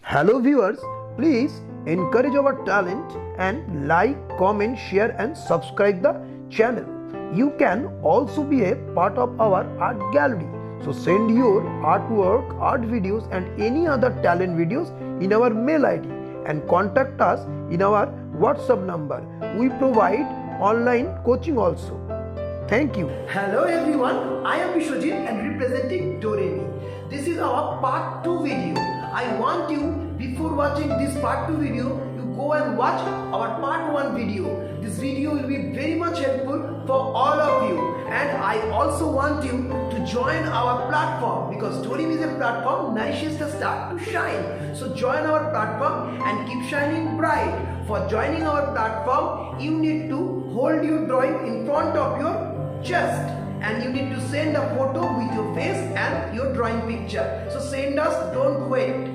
Hello viewers, please encourage our talent and like, comment, share and subscribe the channel. You can also be a part of our art gallery. So send your artwork, art videos and any other talent videos in our mail ID and contact us in our WhatsApp number. We provide online coaching also. Thank you. Hello everyone, I am Vishwajit and representing Doremi. This is our part 2 video. I want you, before watching this part 2 video, you go and watch our part 1 video. This video will be very much helpful for all of you. And I also want you to join our platform because Doremi is a platform, nourishes the star to shine. So join our platform and keep shining bright. For joining our platform, you need to hold your drawing in front of your chest and you need to send a photo with your face and your drawing picture. So send us, don't wait.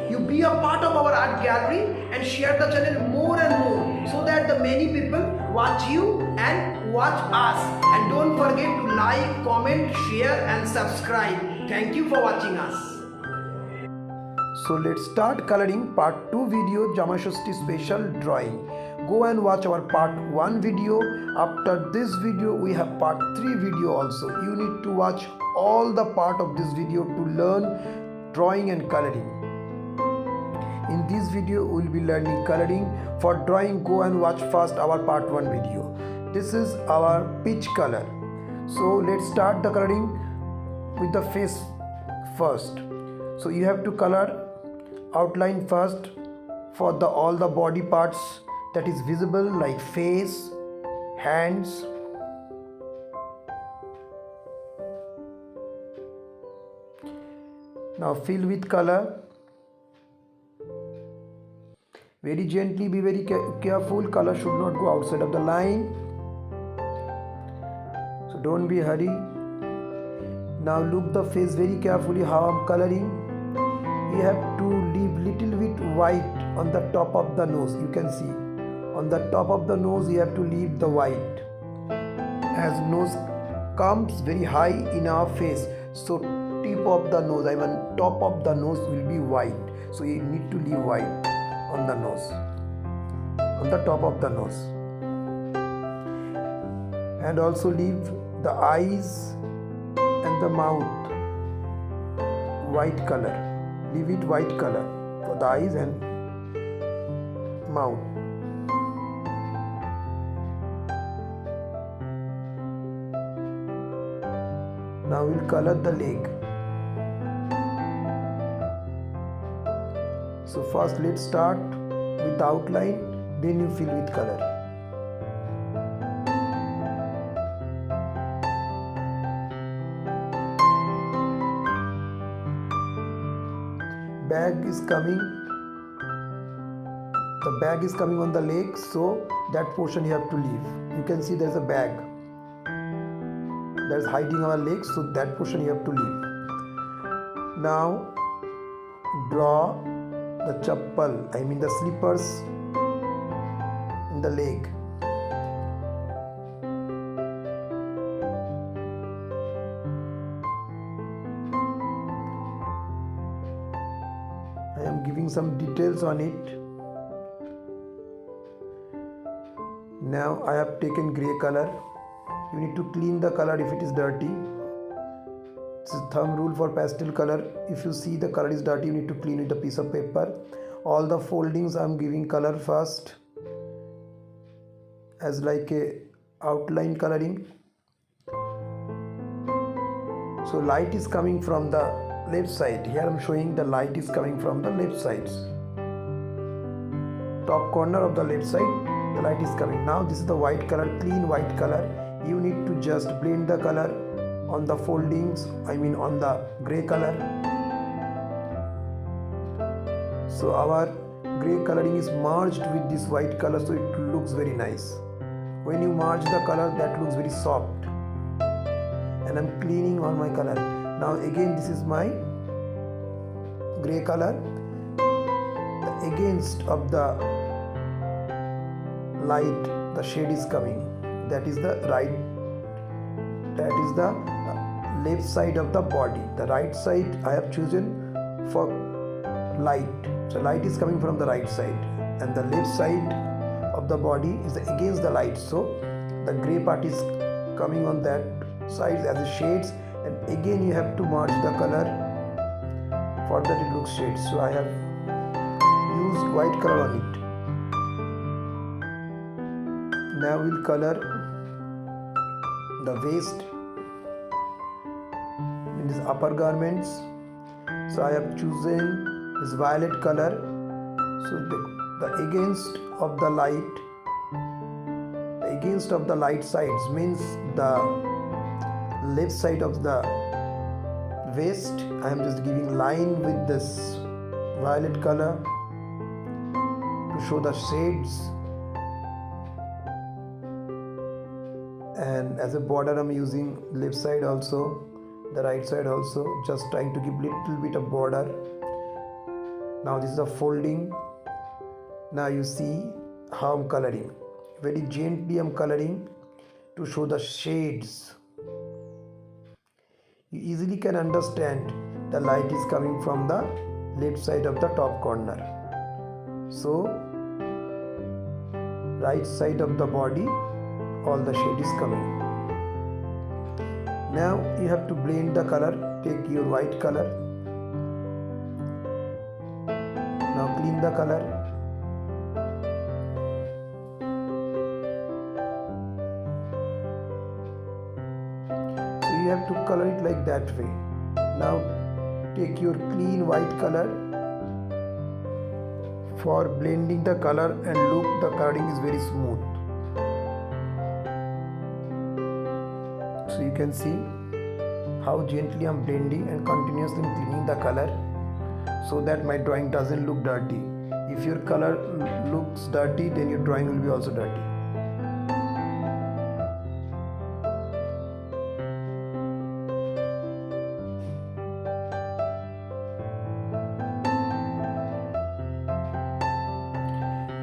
You be a part of our art gallery and share the channel more and more so that the many people watch you and watch us. And don't forget to like, comment, share and subscribe. Thank you for watching us. So let's start coloring part 2 video Jamai Sasthi Special Drawing. Go and watch our part 1 video. After this video we have part 3 video also. You need to watch all the part of this video to learn drawing and coloring. In this video we will be learning coloring. For drawing, go and watch first our part 1 video. This is our peach color. So let's start the coloring with the face first. So you have to color outline first for all the body parts that is visible, like face, hands, now fill with color. Very gently, be very careful, color should not go outside of the line, so don't be hurry. Now look the face very carefully how I'm coloring. You have to leave little bit white on the top of the nose. You can see on the top of the nose you have to leave the white, as nose comes very high in our face, so tip of the nose, I mean top of the nose will be white, so you need to leave white on the nose, on the top of the nose, and also leave the eyes and the mouth white color. Leave it white color for the eyes and mouth. Now we'll color the leg. So first let's start with the outline, then you fill with color. Bag is coming. The bag is coming on the leg, so that portion you have to leave. You can see there's a bag that is hiding our legs, so that portion you have to leave. Now draw the chappal, I mean the slippers in the leg. I am giving some details on it. Now I have taken grey color. You need to clean the color if it is dirty. This is thumb rule for pastel color. If you see the color is dirty, you need to clean with a piece of paper. All the foldings I am giving color first as like a outline coloring. So light is coming from the left side. Here I am showing the light is coming from the left side. Top corner of the left side, the light is coming. Now this is the white color, clean white color. You need to just blend the color on the foldings, I mean on the grey color. So our grey coloring is merged with this white color, so it looks very nice. When you merge the color, that looks very soft. And I'm cleaning all my color. Now again this is my grey color. The against of the light, the shade is coming. That is the right, that is the left side of the body. The right side I have chosen for light. So light is coming from the right side and the left side of the body is against the light. So the gray part is coming on that side as a shades, and again you have to merge the color for that it looks shades. So I have used white color on it. Now we'll color the waist in these upper garments. So I have chosen this violet color. So the against of the light sides means the left side of the waist. I am just giving line with this violet color to show the shades, and as a border I'm using left side also, the right side also, just trying to give little bit of border. Now this is a folding. Now you see how I'm coloring. Very gently I'm coloring to show the shades. You easily can understand the light is coming from the left side of the top corner. So right side of the body, all the shade is coming. Now you have to blend the color. Take your white color. Now clean the color. So you have to color it like that way. Now take your clean white color. For blending the color and look, the coloring is very smooth. So you can see how gently I'm blending and continuously cleaning the color so that my drawing doesn't look dirty. If your color looks dirty, then your drawing will be also dirty.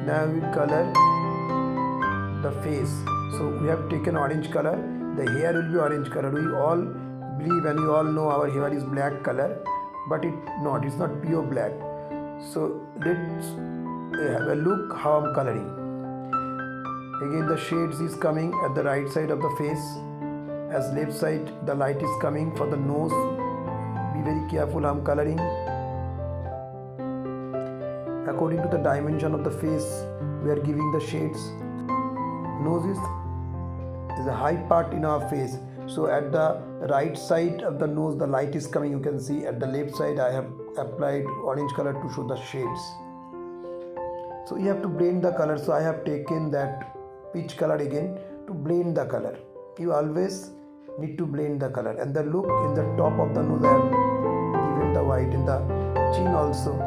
Now we color the face. So we have taken orange color. The hair will be orange color. We all believe and you all know our hair is black color, but it's not pure black. So let's have a look how I'm coloring. Again the shades is coming at the right side of the face, as left side the light is coming for the nose. Be very careful how I'm coloring. According to the dimension of the face, we are giving the shades. Nose is a high part in our face. So at the right side of the nose, the light is coming. You can see at the left side, I have applied orange color to show the shades. So you have to blend the color. So I have taken that peach color again to blend the color. You always need to blend the color. And the look in the top of the nose, I have given the white in the chin also.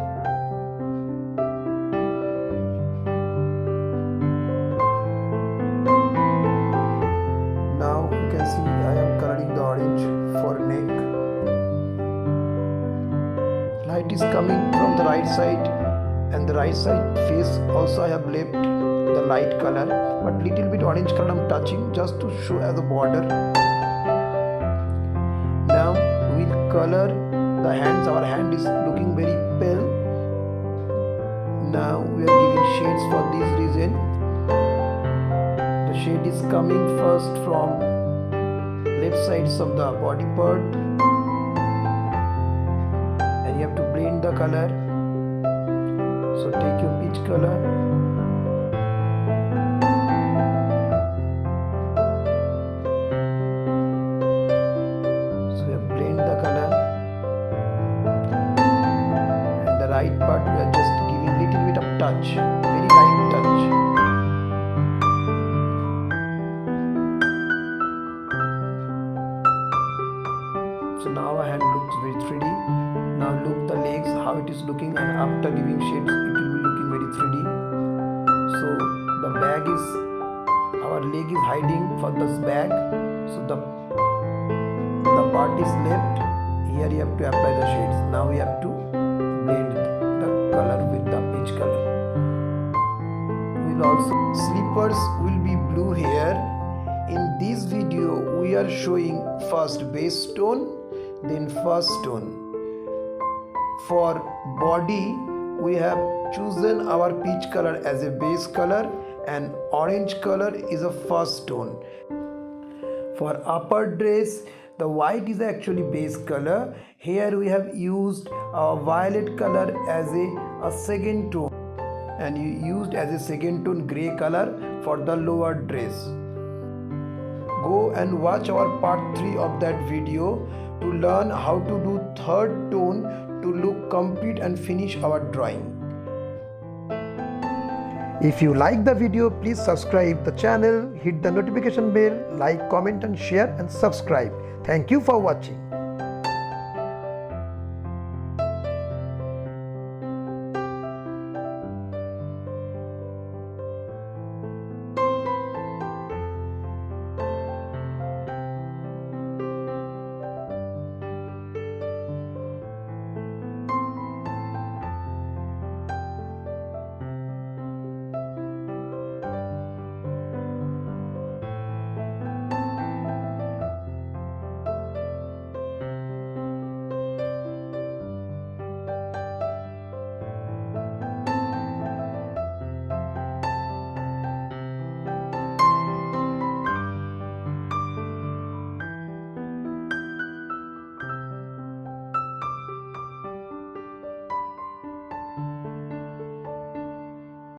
Light is coming from the right side, and the right side face also I have left the light color, but little bit orange color I'm touching just to show as a border. Now we'll color the hands. Our hand is looking very pale. Now we are giving shades for this reason. The shade is coming first from left sides of the body part. You have to blend the color. So take your peach color. So we have blend the color, and the right part we are just giving little bit of touch, very light touch. So now our hand looks very 3D. Now look the legs, how it is looking, and after giving shades it will be looking very 3D. So the bag is, our leg is hiding for this bag. So the part is left. Here you have to apply the shades. Now we have to blend the color with the peach color. We'll also, slippers will be blue here. In this video we are showing first base tone, then first tone. For body, we have chosen our peach color as a base color and orange color is a first tone. For upper dress, the white is actually base color. Here we have used a violet color as a second tone, and you used as a second tone gray color for the lower dress. Go and watch our part 3 of that video to learn how to do third tone to look complete and finish our drawing. If you like the video, please subscribe the channel, hit the notification bell, like, comment and share and subscribe. Thank you for watching.